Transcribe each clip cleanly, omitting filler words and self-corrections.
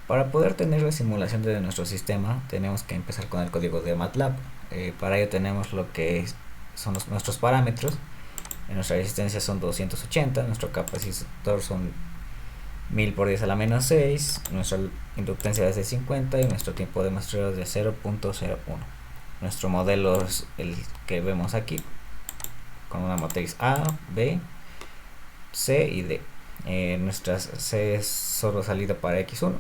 Para poder tener la simulación de nuestro sistema tenemos que empezar con el código de MATLAB. Para ello tenemos lo que son nuestros parámetros. Nuestra resistencia son 280, nuestro capacitor son 1000 por 10 a la menos 6, nuestra inductancia es de 50 y nuestro tiempo de muestreo es de 0.01. Nuestro modelo es el que vemos aquí, con una matriz A, B, C y D. Nuestra C es solo salida para X1.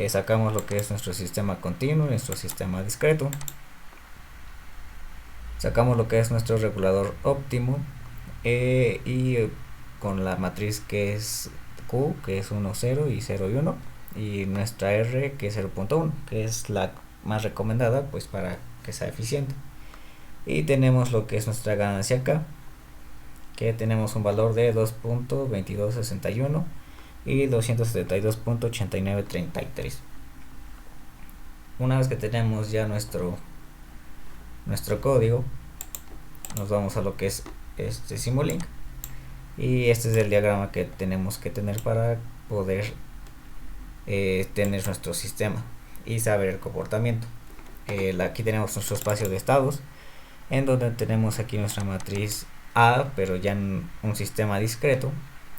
Sacamos lo que es nuestro sistema continuo, nuestro sistema discreto. Sacamos lo que es nuestro regulador óptimo y con la matriz que es Q, que es 1, 0 y 0 y 1, y nuestra R, que es 0.1, que es la más recomendada pues para que sea eficiente. Y tenemos lo que es nuestra ganancia K, que tenemos un valor de 2.2261 y 272.8933. Una vez que tenemos ya nuestro código, nos vamos a lo que es este Simulink, y este es el diagrama que tenemos que tener para poder tener nuestro sistema y saber el comportamiento. Aquí tenemos nuestro espacio de estados, en donde tenemos aquí nuestra matriz A, pero ya en un sistema discreto.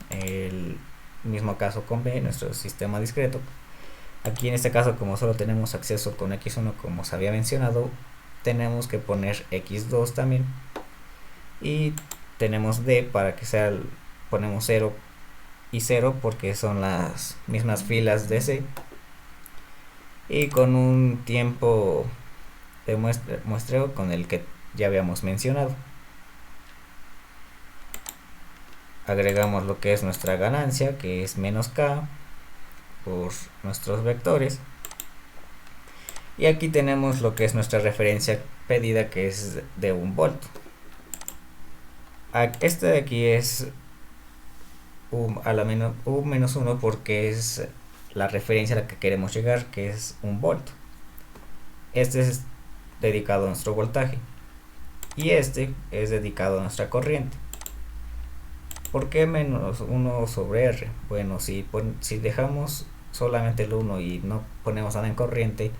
El mismo caso con B, nuestro sistema discreto. Aquí en este caso, como solo tenemos acceso con X1, como se había mencionado, tenemos que poner X2 también, y tenemos D para que sea ponemos 0 y 0 porque son las mismas filas de C, y con un tiempo de muestreo con el que ya habíamos mencionado. Agregamos lo que es nuestra ganancia, que es menos K por nuestros vectores, y aquí tenemos lo que es nuestra referencia pedida, que es de 1 volt. Este de aquí es U a la menos U menos 1 porque es la referencia a la que queremos llegar, que es 1 volt. Este es dedicado a nuestro voltaje y este es dedicado a nuestra corriente. ¿Por qué menos 1 sobre R? Bueno, si dejamos solamente el 1 y no ponemos nada en corriente,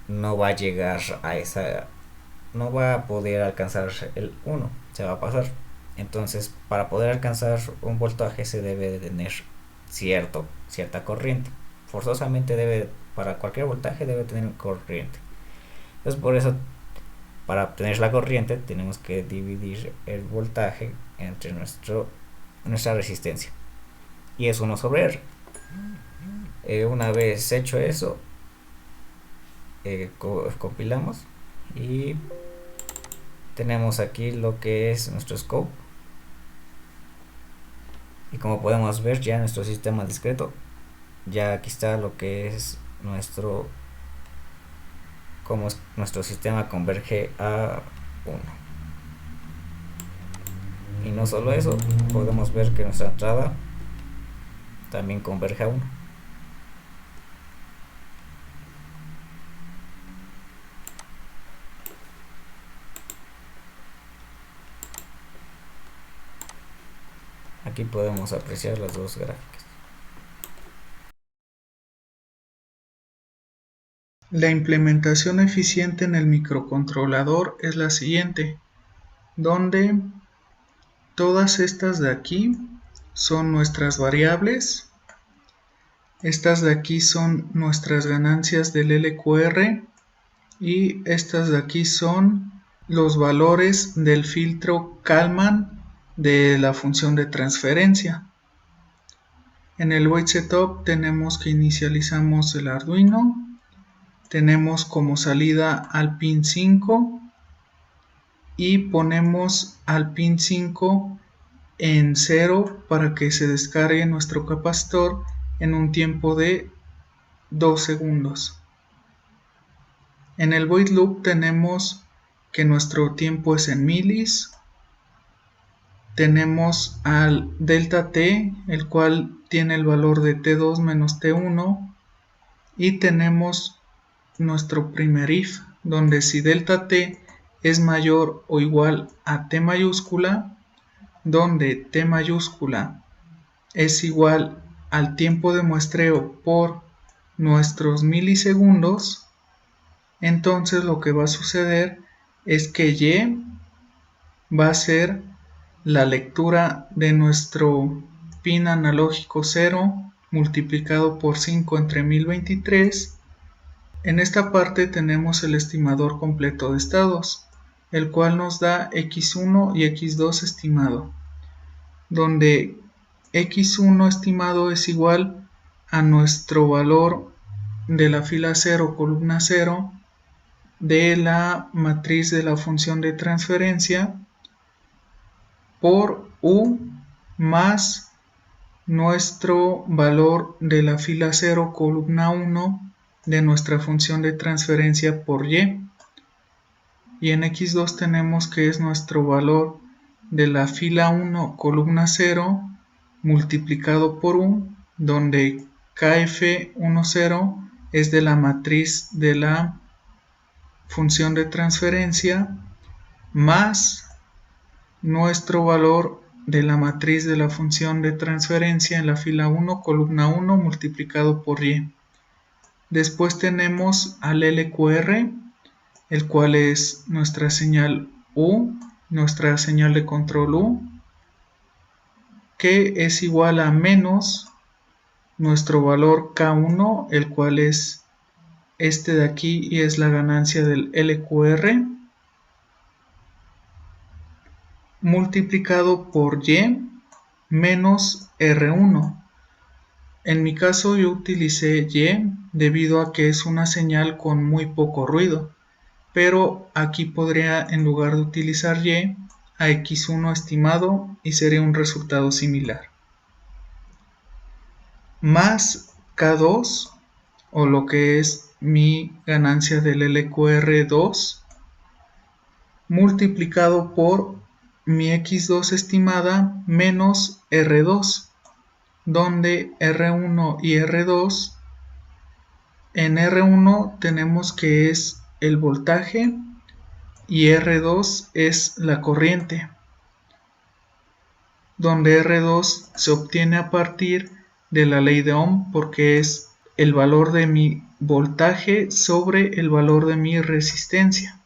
no va a llegar a esa, no va a poder alcanzar el 1, se va a pasar. Entonces, para poder alcanzar un voltaje se debe de tener cierta corriente. Forzosamente para cualquier voltaje debe tener corriente. Entonces, por eso, para obtener la corriente tenemos que dividir el voltaje entre nuestra resistencia, y es 1 sobre R. Una vez hecho eso, compilamos y tenemos aquí lo que es nuestro scope, y como podemos ver ya en nuestro sistema discreto, ya aquí está lo que es cómo nuestro sistema converge a 1. Y no solo eso, podemos ver que nuestra entrada también converge a 1. Aquí podemos apreciar las dos gráficas. La implementación eficiente en el microcontrolador es la siguiente, donde todas estas de aquí son nuestras variables, estas de aquí son nuestras ganancias del LQR y estas de aquí son los valores del filtro Kalman de la función de transferencia. En el void setup tenemos que inicializamos el Arduino, tenemos como salida al pin 5 y ponemos al pin 5 en 0 para que se descargue nuestro capacitor en un tiempo de 2 segundos. En el void loop tenemos que nuestro tiempo es en milis, tenemos al delta t, el cual tiene el valor de t2 menos t1, y tenemos nuestro primer if, donde si delta t es mayor o igual a t mayúscula, donde t mayúscula es igual al tiempo de muestreo por nuestros milisegundos, entonces lo que va a suceder es que Y va a ser la lectura de nuestro pin analógico 0 multiplicado por 5 entre 1023. En esta parte tenemos el estimador completo de estados, el cual nos da x1 y x2 estimado, donde x1 estimado es igual a nuestro valor de la fila 0, columna 0, de la matriz de la función de transferencia por u más nuestro valor de la fila 0, columna 1 de nuestra función de transferencia por y. Y en x2 tenemos que es nuestro valor de la fila 1, columna 0, multiplicado por u, donde kf10 es de la matriz de la función de transferencia, más nuestro valor de la matriz de la función de transferencia en la fila 1, columna 1, multiplicado por y. Después tenemos al LQR, el cual es nuestra señal U, nuestra señal de control U, que es igual a menos nuestro valor K1, el cual es este de aquí y es la ganancia del LQR, multiplicado por Y menos R1. En mi caso yo utilicé Y debido a que es una señal con muy poco ruido, pero aquí podría, en lugar de utilizar Y, a x1 estimado y sería un resultado similar. Más K2, o lo que es mi ganancia del LQR2, multiplicado por mi x2 estimada menos R2, donde R1 y R2, en R1 tenemos que es el voltaje y R2 es la corriente, donde R2 se obtiene a partir de la ley de Ohm porque es el valor de mi voltaje sobre el valor de mi resistencia.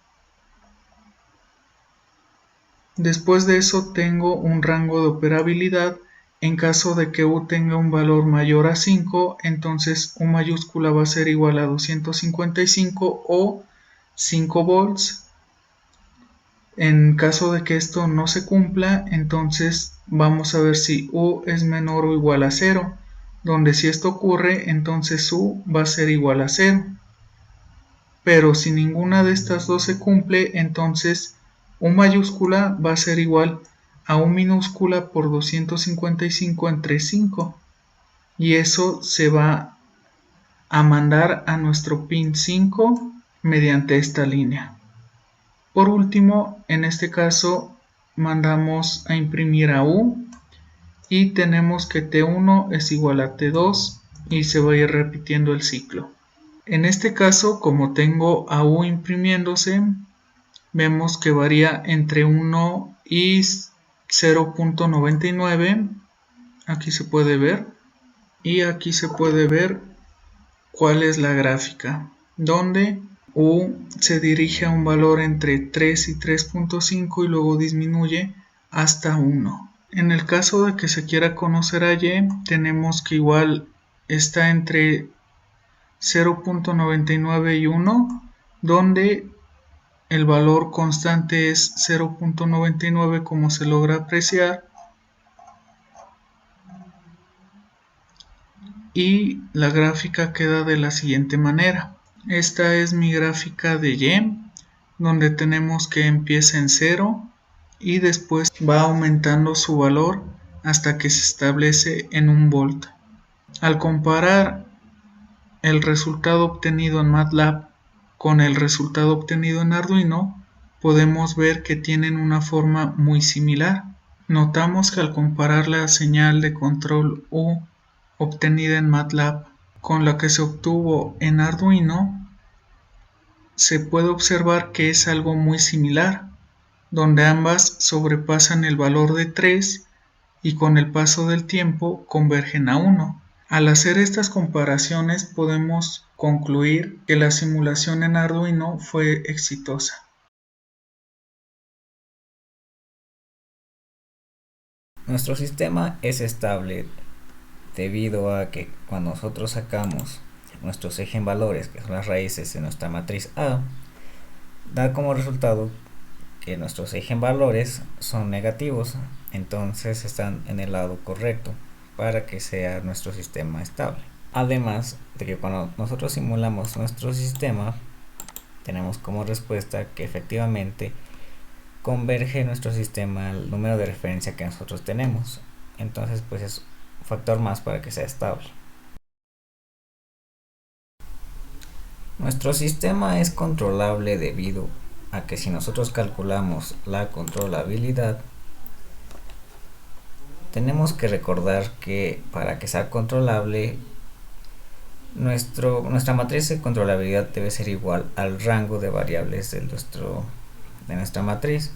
Después de eso tengo un rango de operabilidad. En caso de que U tenga un valor mayor a 5, entonces U mayúscula va a ser igual a 255 o 5 volts. En caso de que esto no se cumpla, entonces vamos a ver si U es menor o igual a 0, donde si esto ocurre, entonces U va a ser igual a 0. Pero si ninguna de estas dos se cumple, entonces U mayúscula va a ser igual a U minúscula por 255 entre 5. Y eso se va a mandar a nuestro pin 5 mediante esta línea. Por último, en este caso, mandamos a imprimir a U y tenemos que T1 es igual a T2 y se va a ir repitiendo el ciclo. En este caso, como tengo a U imprimiéndose, vemos que varía entre 1 y 0.99. Aquí se puede ver. Y aquí se puede ver cuál es la gráfica, donde U se dirige a un valor entre 3 y 3.5 y luego disminuye hasta 1. En el caso de que se quiera conocer a Y, tenemos que igual está entre 0.99 y 1, donde el valor constante es 0.99 como se logra apreciar. Y la gráfica queda de la siguiente manera. Esta es mi gráfica de Y, donde tenemos que empieza en 0 y después va aumentando su valor hasta que se establece en 1 volt. Al comparar el resultado obtenido en MATLAB con el resultado obtenido en Arduino, podemos ver que tienen una forma muy similar. Notamos que al comparar la señal de control U obtenida en MATLAB con la que se obtuvo en Arduino, se puede observar que es algo muy similar, donde ambas sobrepasan el valor de 3 y con el paso del tiempo convergen a 1. Al hacer estas comparaciones podemos concluir que la simulación en Arduino fue exitosa. Nuestro sistema es estable debido a que cuando nosotros sacamos nuestros eigenvalores, que son las raíces de nuestra matriz A, da como resultado que nuestros eigenvalores son negativos, entonces están en el lado correcto para que sea nuestro sistema estable. Además de que cuando nosotros simulamos nuestro sistema, tenemos como respuesta que efectivamente converge nuestro sistema al número de referencia que nosotros tenemos. Entonces pues es un factor más para que sea estable. Nuestro sistema es controlable debido a que si nosotros calculamos la controlabilidad, tenemos que recordar que para que sea controlable, nuestra matriz de controlabilidad debe ser igual al rango de variables de nuestra matriz.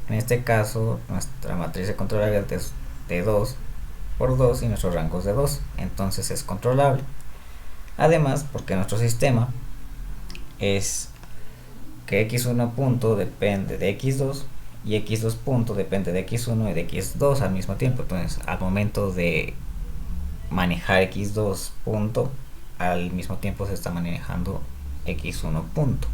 En este caso, nuestra matriz de controlabilidad es de 2 por 2 y nuestro rango es de 2, entonces es controlable. Además, porque nuestro sistema es que x1 punto depende de x2 y x2 punto depende de x1 y de x2 al mismo tiempo. Entonces, al momento de manejar x2 punto, al mismo tiempo se está manejando x1 punto.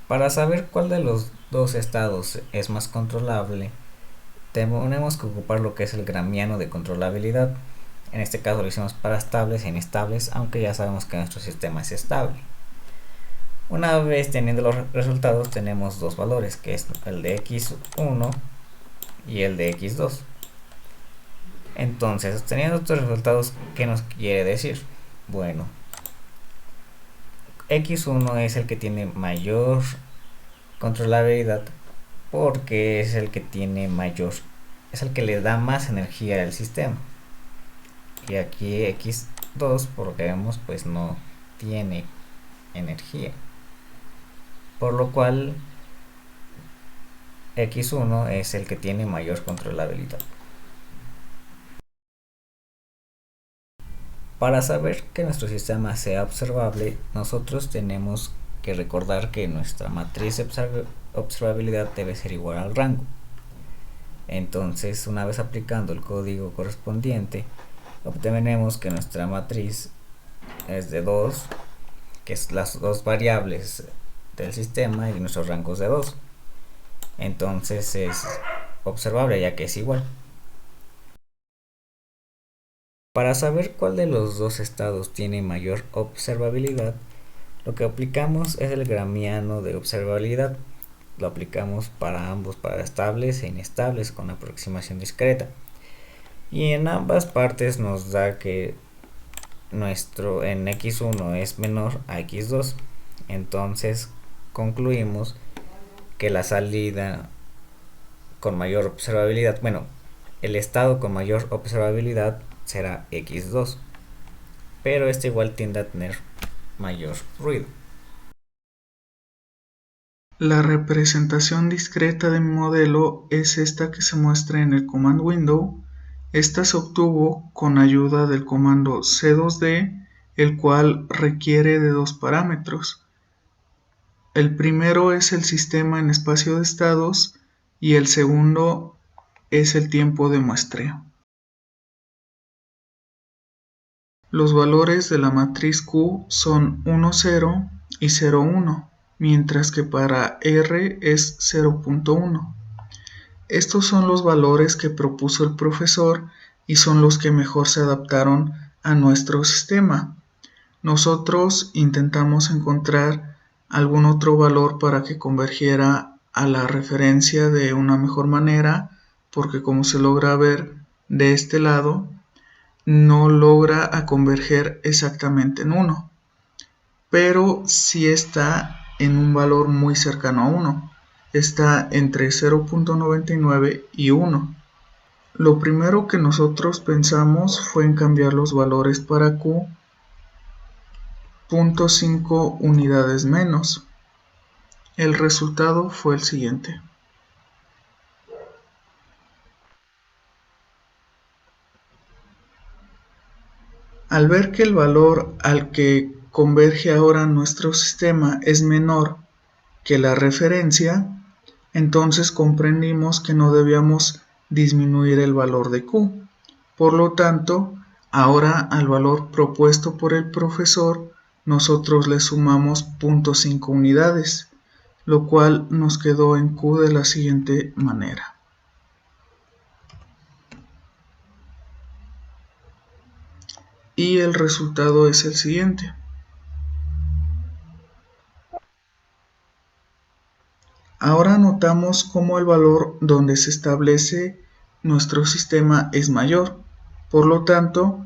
Para saber cuál de los dos estados es más controlable, tenemos que ocupar lo que es el gramiano de controlabilidad. En este caso lo hicimos para estables e inestables, aunque ya sabemos que nuestro sistema es estable. Una vez teniendo los resultados, tenemos dos valores, que es el de x1 y el de x2. Entonces, teniendo estos resultados, ¿qué nos quiere decir? Bueno, x1 es el que tiene mayor controlabilidad porque es el que tiene es el que le da más energía al sistema. Y aquí x2, por lo que vemos, pues no tiene energía. Por lo cual x1 es el que tiene mayor controlabilidad. Para saber que nuestro sistema sea observable, nosotros tenemos que recordar que nuestra matriz de observabilidad debe ser igual al rango. Entonces, una vez aplicando el código correspondiente, obtenemos que nuestra matriz es de 2, que es las dos variables del sistema, y nuestros rangos de 2. Entonces es observable ya que es igual. Para saber cuál de los dos estados tiene mayor observabilidad, lo que aplicamos es el gramiano de observabilidad. Lo aplicamos para ambos, para estables e inestables, con aproximación discreta. Y en ambas partes nos da que nuestro en x1 es menor a x2. Entonces concluimos que la salida con mayor observabilidad, el estado con mayor observabilidad será x2, pero este igual tiende a tener mayor ruido. La representación discreta de mi modelo es esta que se muestra en el command window. Esta se obtuvo con ayuda del comando c2d, el cual requiere de dos parámetros. El primero es el sistema en espacio de estados y el segundo es el tiempo de muestreo. Los valores de la matriz Q son 1, 0 y 0, 1, mientras que para R es 0.1. Estos son los valores que propuso el profesor y son los que mejor se adaptaron a nuestro sistema. Nosotros intentamos encontrar algún otro valor para que convergiera a la referencia de una mejor manera, porque como se logra ver de este lado, no logra a converger exactamente en 1, pero sí está en un valor muy cercano a 1. Está entre 0.99 y 1. Lo primero que nosotros pensamos fue en cambiar los valores para Q 0.5 unidades menos. El resultado fue el siguiente. Al ver que el valor al que converge ahora nuestro sistema es menor que la referencia, entonces comprendimos que no debíamos disminuir el valor de Q. Por lo tanto, ahora al valor propuesto por el profesor, nosotros le sumamos 0.5 unidades, lo cual nos quedó en Q de la siguiente manera. Y el resultado es el siguiente. Ahora notamos cómo el valor donde se establece nuestro sistema es mayor. Por lo tanto,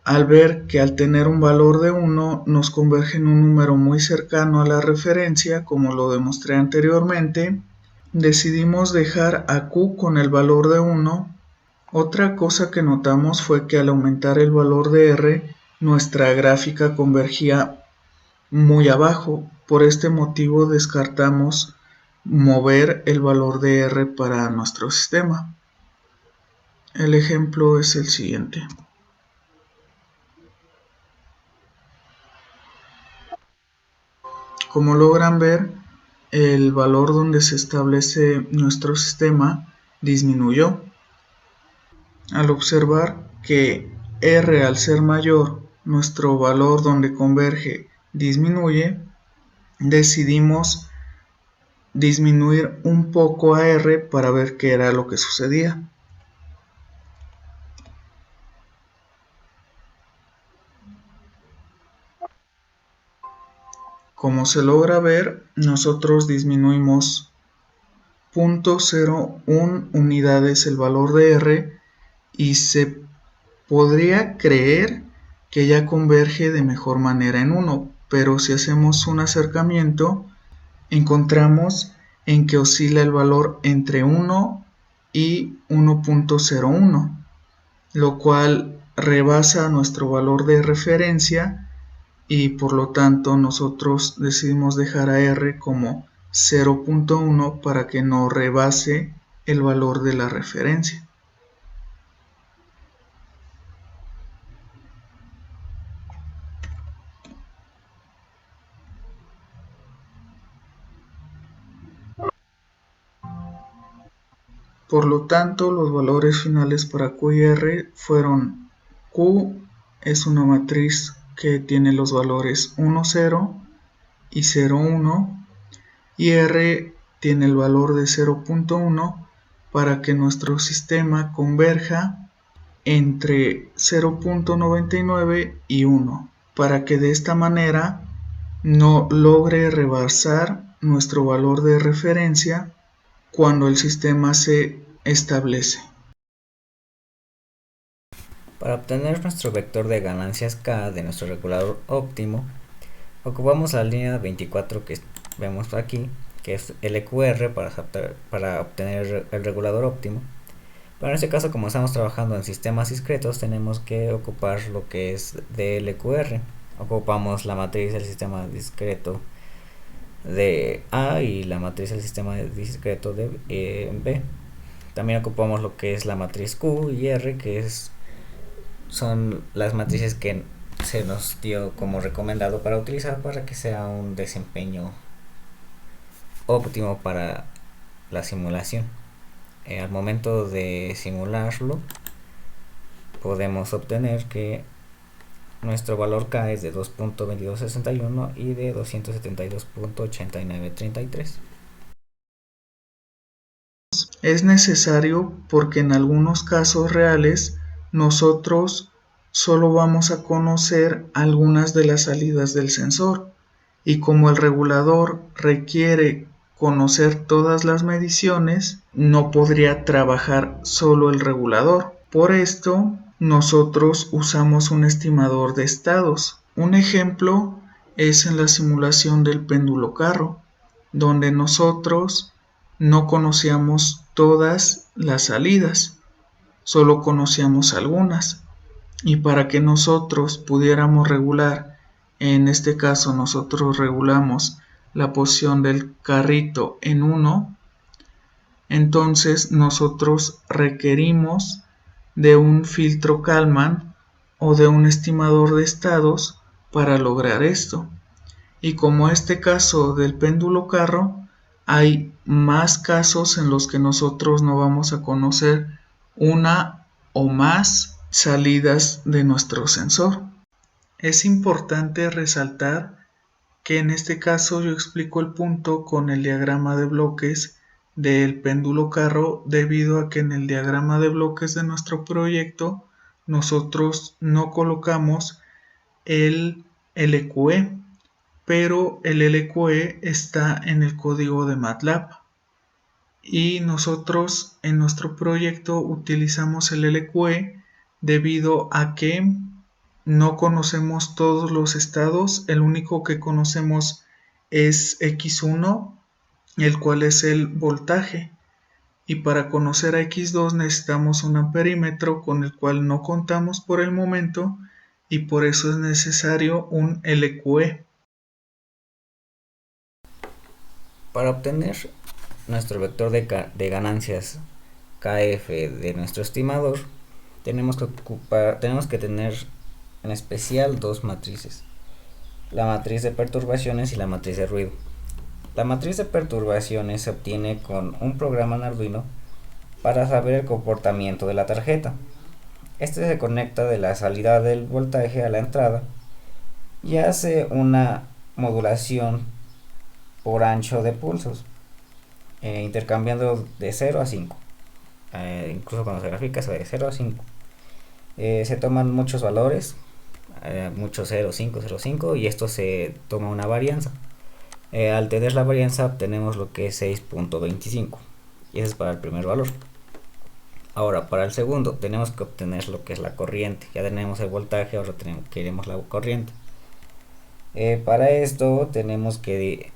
al ver que al tener un valor de 1 nos converge en un número muy cercano a la referencia, como lo demostré anteriormente, decidimos dejar a Q con el valor de 1. Otra cosa que notamos fue que al aumentar el valor de R, nuestra gráfica convergía muy abajo. Por este motivo descartamos mover el valor de R para nuestro sistema. El ejemplo es el siguiente. Como logran ver, el valor donde se establece nuestro sistema disminuyó. Al observar que R al ser mayor, nuestro valor donde converge disminuye, decidimos disminuir un poco a R para ver qué era lo que sucedía. Como se logra ver, nosotros disminuimos 0.01 unidades el valor de R y se podría creer que ya converge de mejor manera en 1, pero si hacemos un acercamiento, encontramos en que oscila el valor entre 1 y 1.01, lo cual rebasa nuestro valor de referencia y por lo tanto nosotros decidimos dejar a R como 0.1 para que no rebase el valor de la referencia. Por lo tanto, los valores finales para Q y R fueron: Q es una matriz que tiene los valores 1, 0 y 0, 1, y R tiene el valor de 0.1 para que nuestro sistema converja entre 0.99 y 1, para que de esta manera no logre rebasar nuestro valor de referencia cuando el sistema se establece. Para obtener nuestro vector de ganancias K de nuestro regulador óptimo, ocupamos la línea 24 que vemos aquí, que es LQR para obtener el regulador óptimo. Pero en este caso, como estamos trabajando en sistemas discretos, tenemos que ocupar lo que es DLQR. Ocupamos la matriz del sistema discreto de A y la matriz del sistema discreto de B. También ocupamos lo que es la matriz Q y R, que son las matrices que se nos dio como recomendado para utilizar para que sea un desempeño óptimo para la simulación. Al momento de simularlo, podemos obtener que nuestro valor K es de 2.2261 y de 272.8933. Es necesario porque en algunos casos reales nosotros solo vamos a conocer algunas de las salidas del sensor, y como el regulador requiere conocer todas las mediciones, no podría trabajar solo el regulador. Por esto, nosotros usamos un estimador de estados. Un ejemplo es en la simulación del péndulo carro, donde nosotros no conocíamos todas las salidas, solo conocíamos algunas. Y para que nosotros pudiéramos regular, en este caso nosotros regulamos la posición del carrito en 1, entonces nosotros requerimos de un filtro Kalman o de un estimador de estados para lograr esto. Y como este caso del péndulo carro, hay más casos en los que nosotros no vamos a conocer una o más salidas de nuestro sensor. Es importante resaltar que en este caso yo explico el punto con el diagrama de bloques del péndulo carro debido a que en el diagrama de bloques de nuestro proyecto nosotros no colocamos el LQE, pero el LQE está en el código de MATLAB y nosotros en nuestro proyecto utilizamos el LQE debido a que no conocemos todos los estados, el único que conocemos es X1, el cual es el voltaje, y para conocer a X2 necesitamos un amperímetro con el cual no contamos por el momento y por eso es necesario un LQE. Para obtener nuestro vector de ganancias KF de nuestro estimador, tenemos que tener en especial dos matrices: la matriz de perturbaciones y la matriz de ruido. La matriz de perturbaciones se obtiene con un programa en Arduino para saber el comportamiento de la tarjeta. Este se conecta de la salida del voltaje a la entrada y hace una modulación por ancho de pulsos, intercambiando de 0 a 5. Incluso cuando se grafica se va de 0 a 5. Se toman muchos valores, muchos 0, 5, 0, 5, y esto se toma una varianza. Al tener la varianza obtenemos lo que es 6.25, y ese es para el primer valor. Ahora, para el segundo tenemos que obtener lo que es la corriente. Ya tenemos el voltaje, ahora queremos la corriente. Para esto tenemos que,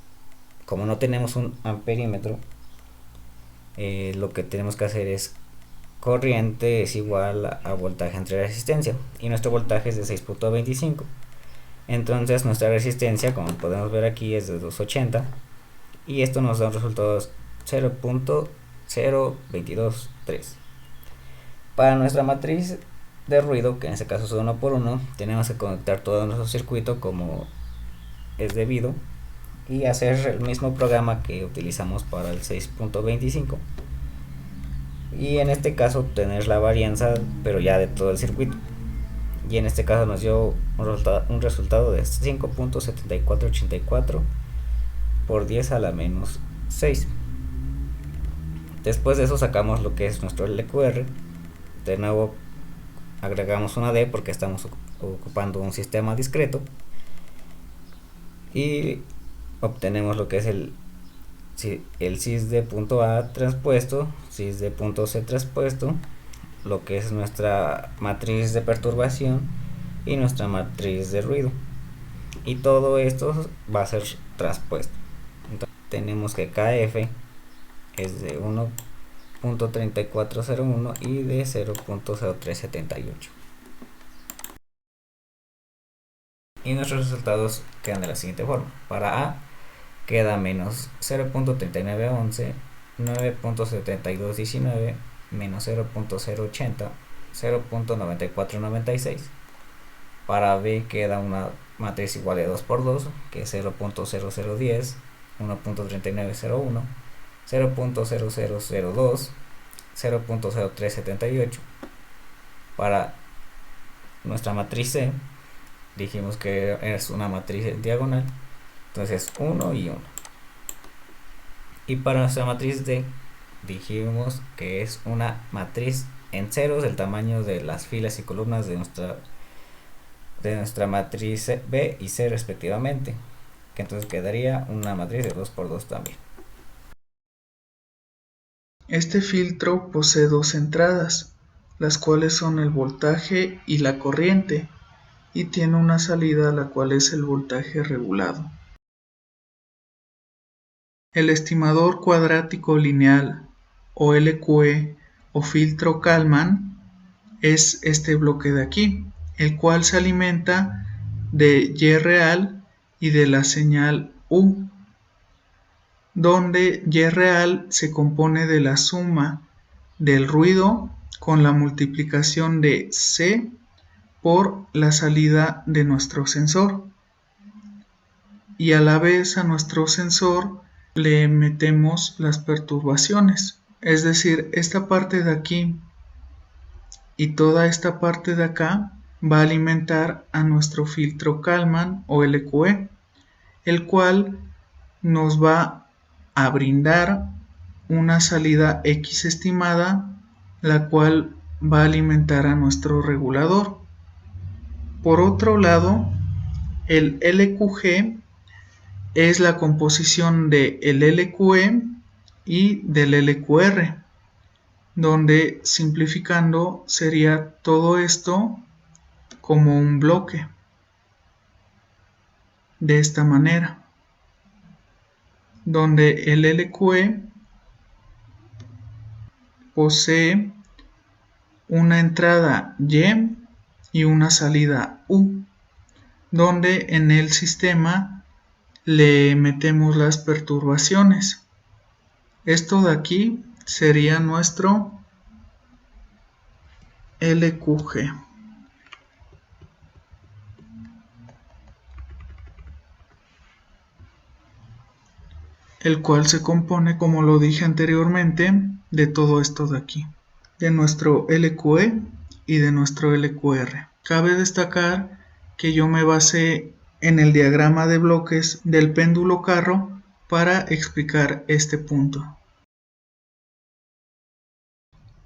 como no tenemos un amperímetro, lo que tenemos que hacer es corriente es igual a voltaje entre resistencia, y nuestro voltaje es de 6.25. Entonces nuestra resistencia, como podemos ver aquí, es de 280, y esto nos da un resultado 0.0223. Para nuestra matriz de ruido, que en este caso es 1 por 1, tenemos que conectar todo nuestro circuito como es debido y hacer el mismo programa que utilizamos para el 6.25, y en este caso obtener la varianza pero ya de todo el circuito, y en este caso nos dio un resultado de 5.7484 por 10 a la menos 6. Después de eso sacamos lo que es nuestro LQR. De nuevo agregamos una D porque estamos ocupando un sistema discreto, y obtenemos lo que es el cis de punto A transpuesto, cis de punto C transpuesto, lo que es nuestra matriz de perturbación y nuestra matriz de ruido, y todo esto va a ser transpuesto. Entonces tenemos que KF es de 1.3401 y de 0.0378, y nuestros resultados quedan de la siguiente forma. Para A queda menos 0.3911, 9.7219, menos 0.080, 0.9496. Para B queda una matriz igual de 2 por 2, que es 0.0010, 1.3901, 0.0002, 0.0378. Para nuestra matriz C, dijimos que es una matriz en diagonal, entonces 1 y 1. Y para nuestra matriz D, dijimos que es una matriz en ceros del tamaño de las filas y columnas de nuestra matriz B y C respectivamente, que entonces quedaría una matriz de 2 por 2 también. Este filtro posee dos entradas, las cuales son el voltaje y la corriente, y tiene una salida la cual es el voltaje regulado. El estimador cuadrático lineal o LQE o filtro Kalman es este bloque de aquí, el cual se alimenta de Y real y de la señal U, donde Y real se compone de la suma del ruido con la multiplicación de C por la salida de nuestro sensor. Y a la vez a nuestro sensor le metemos las perturbaciones. Es decir, esta parte de aquí y toda esta parte de acá va a alimentar a nuestro filtro Kalman o LQE, el cual nos va a brindar una salida X estimada, la cual va a alimentar a nuestro regulador. Por otro lado, el LQG es la composición del LQE y del LQR, donde simplificando sería todo esto como un bloque, de esta manera, donde el LQE posee una entrada Y y una salida U, donde en el sistema le metemos las perturbaciones. Esto de aquí sería nuestro LQG, el cual se compone, como lo dije anteriormente, de todo esto de aquí, de nuestro LQE y de nuestro LQR. Cabe destacar que yo me basé en el diagrama de bloques del péndulo carro para explicar este punto.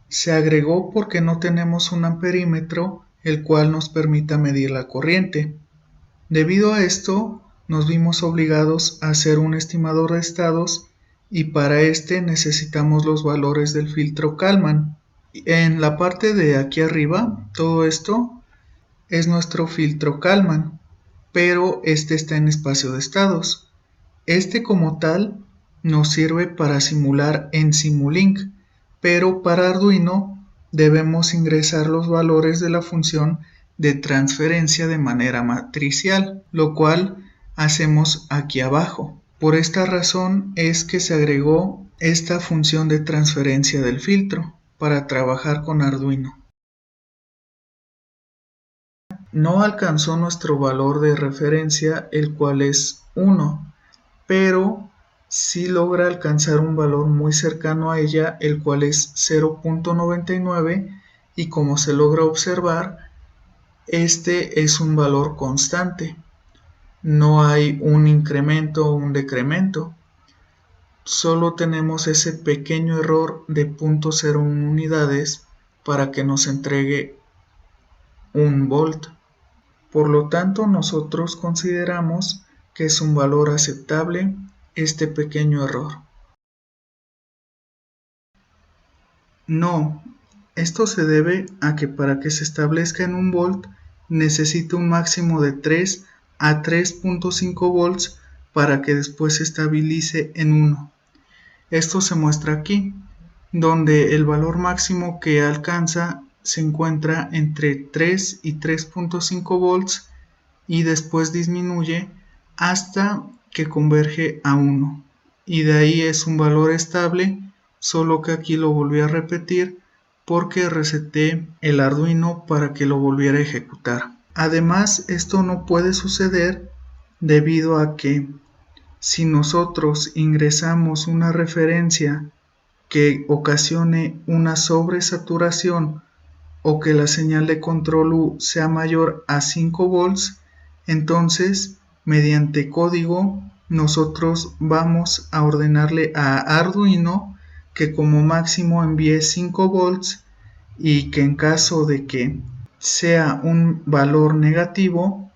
Se agregó porque no tenemos un amperímetro el cual nos permita medir la corriente. Debido a esto, nos vimos obligados a hacer un estimador de estados y para este necesitamos los valores del filtro Kalman. En la parte de aquí arriba, todo esto es nuestro filtro Kalman, pero este está en espacio de estados. Este como tal nos sirve para simular en Simulink, pero para Arduino debemos ingresar los valores de la función de transferencia de manera matricial, lo cual hacemos aquí abajo. Por esta razón es que se agregó esta función de transferencia del filtro para trabajar con Arduino. No alcanzó nuestro valor de referencia, el cual es 1, pero sí logra alcanzar un valor muy cercano a ella, el cual es 0.99, y como se logra observar, este es un valor constante. No hay un incremento o un decremento. Solo tenemos ese pequeño error de 0.01 unidades para que nos entregue 1 volt. Por lo tanto, nosotros consideramos que es un valor aceptable este pequeño error. No, esto se debe a que para que se establezca en 1 volt necesita un máximo de 3 a 3.5 volts para que después se estabilice en 1. Esto se muestra aquí, donde el valor máximo que alcanza se encuentra entre 3 y 3.5 volts y después disminuye hasta que converge a 1. Y de ahí es un valor estable, solo que aquí lo volví a repetir porque reseté el Arduino para que lo volviera a ejecutar. Además, esto no puede suceder debido a que si nosotros ingresamos una referencia que ocasione una sobresaturación o que la señal de control U sea mayor a 5 volts, entonces mediante código nosotros vamos a ordenarle a Arduino que como máximo envíe 5 volts y que en caso de que sea un valor negativo,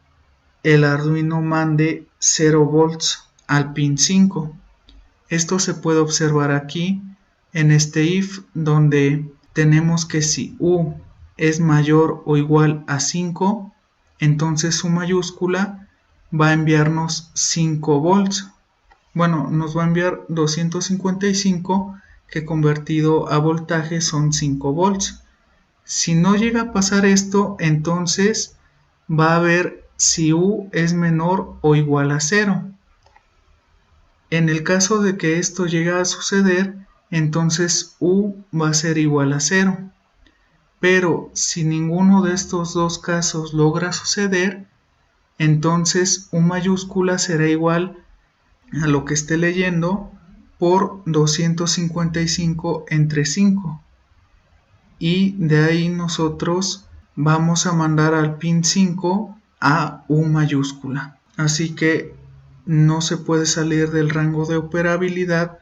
el Arduino mande 0 volts al pin 5. Esto se puede observar aquí en este if, donde tenemos que si U es mayor o igual a 5, entonces su mayúscula va a enviarnos 5 volts. Bueno, nos va a enviar 255, que convertido a voltaje son 5 volts. Si no llega a pasar esto, entonces va a ver si U es menor o igual a 0. En el caso de que esto llegue a suceder, entonces U va a ser igual a 0. Pero si ninguno de estos dos casos logra suceder, entonces U mayúscula será igual a lo que esté leyendo por 255 entre 5. Y de ahí nosotros vamos a mandar al pin 5 a U mayúscula. Así que no se puede salir del rango de operabilidad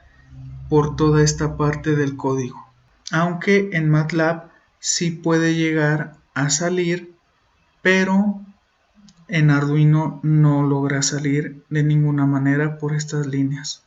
por toda esta parte del código. Aunque en MATLAB sí puede llegar a salir, pero en Arduino no logra salir de ninguna manera por estas líneas.